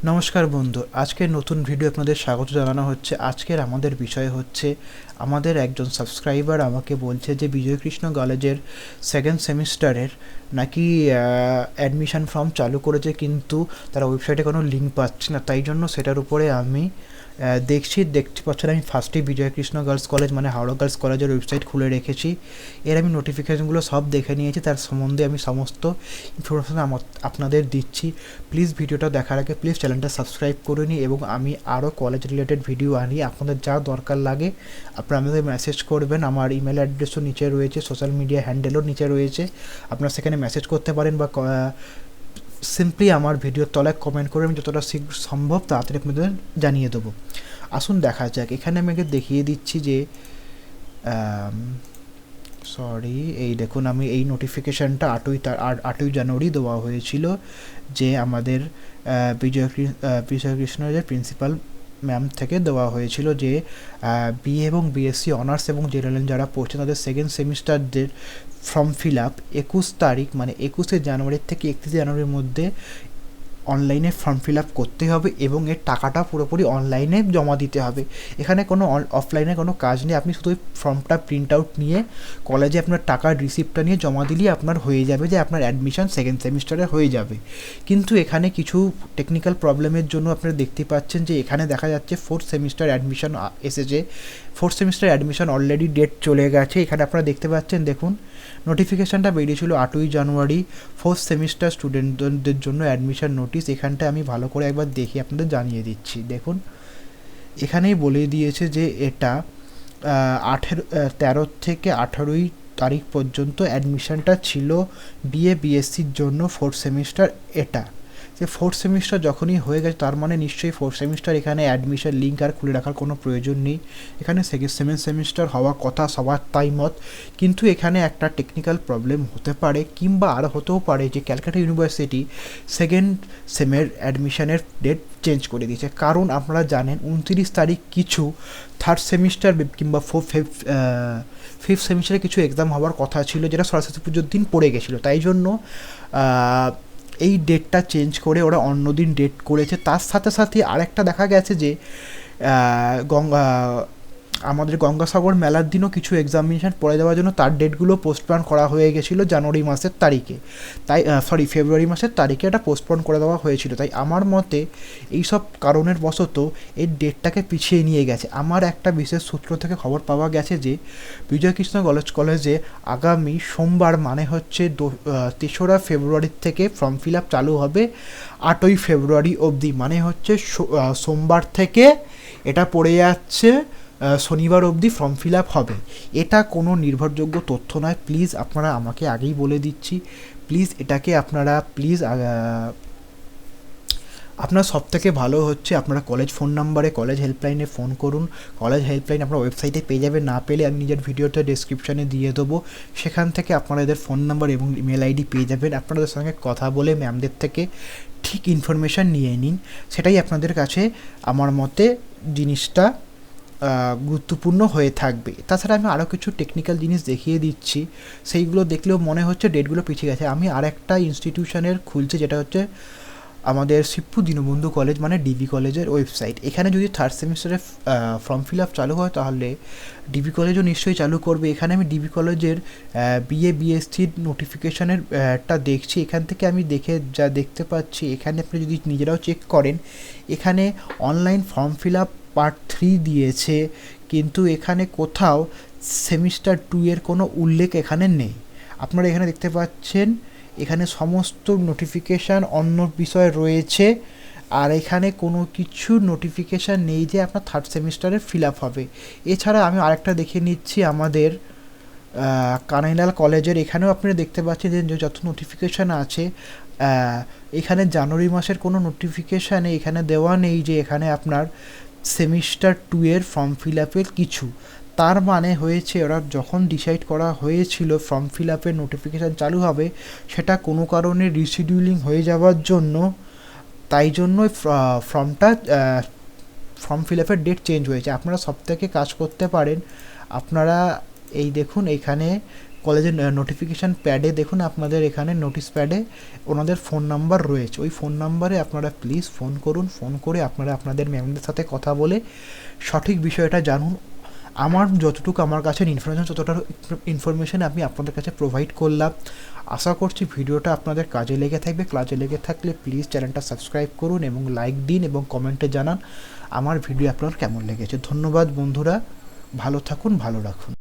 নমস্কার বন্ধু, আজকের নতুন ভিডিও আপনাদের স্বাগত জানানো হচ্ছে। আজকের আমাদের বিষয় হচ্ছে, আমাদের একজন সাবস্ক্রাইবার আমাকে বলছে যে বিজয় কৃষ্ণ কলেজের সেকেন্ড সেমিস্টারের নাকি অ্যাডমিশন ফর্ম চালু করেছে, কিন্তু তারা ওয়েবসাইটে কোনো লিঙ্ক পাচ্ছে না। তাই জন্য সেটার উপরে আমি দেখতে পাচ্ছেন আমি ফার্স্টেই বিজয় কৃষ্ণ গার্লস কলেজ মানে হাওড়া গার্লস কলেজের ওয়েবসাইট খুলে রেখেছি। এর আমি নোটিফিকেশানগুলো সব দেখে নিয়েছি, তার সম্বন্ধে আমি সমস্ত ইনফরমেশান আপনাদের দিচ্ছি। প্লিজ ভিডিওটা দেখার আগে প্লিজ চ্যানেলটা সাবস্ক্রাইব করে নিই, এবং আমি আরও কলেজ রিলেটেড ভিডিও আনি। আপনাদের যা দরকার লাগে আপনারা আমাদের মেসেজ করবেন। আমার ইমেল অ্যাড্রেসও নিচে রয়েছে, সোশ্যাল মিডিয়া হ্যান্ডেলও নিচে রয়েছে, আপনারা সেখানে মেসেজ করতে পারেন বা সিম্পলি আমার ভিডিওর তলায় কমেন্ট করে আমি যতটা শীঘ্র সম্ভব তাড়াতাড়ি আপনাদের জানিয়ে দেবো। আসুন দেখা যাক। এখানে আমি আগে দেখিয়ে দিচ্ছি যে এই দেখুন, আমি এই নোটিফিকেশানটা 8ই জানুয়ারি দেওয়া হয়েছিল, যে আমাদের বিজয় কৃষ্ণের প্রিন্সিপাল ম্যাম থেকে দেওয়া হয়েছিল যে বিএ এবং বিএসসি অনার্স এবং জেনারেল যারা পড়ছে তাদের সেকেন্ড সেমিস্টারদের ফর্ম ফিল আপ 21 তারিখ মানে 21শে জানুয়ারির থেকে 31 জানুয়ারির মধ্যে অনলাইনে ফর্ম ফিল আপ করতে হবে, এবং এর টাকাটা পুরোপুরি অনলাইনে জমা দিতে হবে। এখানে কোনো অফলাইনে কোনো কাজ নেই। আপনি শুধু ওই ফর্মটা প্রিন্ট আউট নিয়ে কলেজে আপনার টাকার রিসিপ্টটা নিয়ে জমা দিলেই আপনার হয়ে যাবে, যে আপনার অ্যাডমিশন সেকেন্ড সেমিস্টারে হয়ে যাবে। কিন্তু এখানে কিছু টেকনিক্যাল প্রবলেমের জন্য আপনারা দেখতে পাচ্ছেন যে এখানে দেখা যাচ্ছে ফোর্থ সেমিস্টার অ্যাডমিশন এসেছে। Fourth semester admission already date চলে গেছে। এখানে আপনারা দেখতে পাচ্ছেন, দেখুন নোটিফিকেশানটা বেরিয়েছিল 8ই জানুয়ারি ফোর্থ সেমিস্টার স্টুডেন্টদের জন্য অ্যাডমিশন নোটিশ। এখানটা আমি ভালো করে একবার দেখি আপনাদের জানিয়ে দিচ্ছি। দেখুন এখানেই বলে দিয়েছে যে এটা 13 থেকে 18 তারিখ পর্যন্ত অ্যাডমিশনটা ছিল বিএ বিএসসির জন্য ফোর্থ সেমিস্টার। এটা যে ফোর্থ সেমিস্টার যখনই হয়ে গেছে তার মানে নিশ্চয়ই ফোর্থ সেমিস্টার, এখানে অ্যাডমিশন লিঙ্ক আর খুলে রাখার কোনো প্রয়োজন নেই। এখানে সেকেন্ড সেমিস্টার হওয়ার কথা, সবার তাই মত। কিন্তু এখানে একটা টেকনিক্যাল প্রবলেম হতে পারে, কিংবা আরও হতেও পারে যে ক্যালকাটা ইউনিভার্সিটি সেকেন্ড সেমের অ্যাডমিশনের ডেট চেঞ্জ করে দিয়েছে। কারণ আপনারা জানেন 29 তারিখ কিছু থার্ড সেমিস্টার কিংবা ফিফথ সেমিস্টারে কিছু এক্সাম হওয়ার কথা ছিল, যেটা সরস্বতী পুজোর দিন পড়ে গেছিলো। তাই জন্য এই ডেটটা চেঞ্জ করে ওরা অন্য দিন ডেট করেছে। তার সাথে সাথে আরেকটা দেখা গেছে যে আমাদের গঙ্গাসাগর মেলার দিনও কিছু এক্সামিনেশান পড়ে দেওয়ার জন্য তার ডেটগুলো পোস্টপন করা হয়ে গেছিলো জানুয়ারি মাসের তারিখে। তাই ফেব্রুয়ারি মাসের তারিখে এটা পোস্টপন করে দেওয়া হয়েছিল। তাই আমার মতে এইসব কারণের বশত এই ডেটটাকে পিছিয়ে নিয়ে গেছে। আমার একটা বিশেষ সূত্র থেকে খবর পাওয়া গেছে যে বিজয় কৃষ্ণ কলেজে আগামী সোমবার মানে হচ্ছে 3রা ফেব্রুয়ারির থেকে ফর্ম ফিল আপ চালু হবে 8ই ফেব্রুয়ারি অবধি। মানে হচ্ছে সোমবার থেকে এটা পড়ে যাচ্ছে শনিবার অবধি ফর্ম ফিল আপ হবে। এটা কোনো নির্ভরযোগ্য তথ্য নয়, প্লিজ আপনারা আমাকে আগেই বলে দিচ্ছি। প্লিজ এটাকে আপনারা আপনার সব থেকে ভালো হচ্ছে আপনারা কলেজ ফোন নাম্বারে কলেজ হেল্পলাইনে ফোন করুন। কলেজ হেল্পলাইন আপনার ওয়েবসাইটে পেয়ে যাবেন, না পেলে আমি নিজের ভিডিওতে ডেসক্রিপশানে দিয়ে দেবো। সেখান থেকে আপনারা এদের ফোন নাম্বার এবং ইমেল আইডি পেয়ে যাবেন। আপনাদের সঙ্গে কথা বলে ম্যামদের থেকে ঠিক ইনফরমেশান নিয়ে নিন। সেটাই আপনাদের কাছে আমার মতে জিনিসটা গুরুত্বপূর্ণ হয়ে থাকবে। তাছাড়া আমি আরও কিছু টেকনিক্যাল জিনিস দেখিয়ে দিচ্ছি, সেইগুলো দেখলেও মনে হচ্ছে ডেটগুলো পিছিয়ে গেছে। আমি আরেকটা ইনস্টিটিউশনের খুলছি, যেটা হচ্ছে আমাদের শিবপু দীনবন্ধু কলেজ মানে ডিবি কলেজের ওয়েবসাইট। এখানে যদি থার্ড সেমিস্টারে ফর্ম ফিল আপ চালু হয় তাহলে ডিবি কলেজও নিশ্চয়ই চালু করবে। এখানে আমি ডিবি কলেজের বিএ বিএসসির নোটিফিকেশানের টা দেখছি। এখান থেকে আমি যা দেখতে পাচ্ছি, এখানে আপনি যদি নিজেরাও চেক করেন, এখানে online form fill up part 3 দিয়েছে, কিন্তু এখানে কোথাও সেমিস্টার 2 এর কোনো উল্লেখ এখানে নেই। আপনারা এখানে দেখতে পাচ্ছেন এখানে সমস্ত নোটিফিকেশান অন্য বিষয় রয়েছে, আর এখানে কোনো কিছু নোটিফিকেশান নেই যে আপনার থার্ড সেমিস্টারে ফিল আপ হবে। এছাড়া আমি আরেকটা দেখে নিচ্ছি আমাদের কানাইলাল কলেজের। এখানেও আপনারা দেখতে পাচ্ছেন যে যত নোটিফিকেশান আছে, এখানে জানুয়ারি মাসের কোনো নোটিফিকেশানে এখানে দেওয়া নেই যে এখানে আপনার সেমিস্টার 2 এর ফর্ম ফিল আপের কিছু। তার মানে হয়েছে ওরা যখন ডিসাইড করা হয়েছিল ফর্ম ফিল আপের নোটিফিকেশান চালু হবে, সেটা কোনো কারণে রিশিডিউলিং হয়ে যাওয়ার জন্য, তাই জন্যই ফর্ম ফিল আপের ডেট চেঞ্জ হয়েছে। আপনারা সব থেকে কাজ করতে পারেন, আপনারা এই দেখুন এখানে কলেজের নোটিফিকেশান প্যাডে দেখুন, আপনাদের এখানে নোটিশ প্যাডে ওনাদের ফোন নাম্বার রয়েছে। ওই ফোন নাম্বারে আপনারা প্লিজ ফোন করুন, ফোন করে আপনারা আপনাদের ম্যামদের সাথে কথা বলে সঠিক বিষয়টা জানুন। আমার যতটুকু আমার কাছে ইনফরমেশান, ততটা ইনফরমেশান আমি আপনাদের কাছে প্রোভাইড করলাম। আশা করছি ভিডিওটা আপনাদের কাজে লেগে থাকবে। কাজে লেগে থাকলে প্লিজ চ্যানেলটা সাবস্ক্রাইব করুন এবং লাইক দিন এবং কমেন্টে জানান আমার ভিডিও আপনার কেমন লেগেছে। ধন্যবাদ বন্ধুরা, ভালো থাকুন, ভালো রাখুন।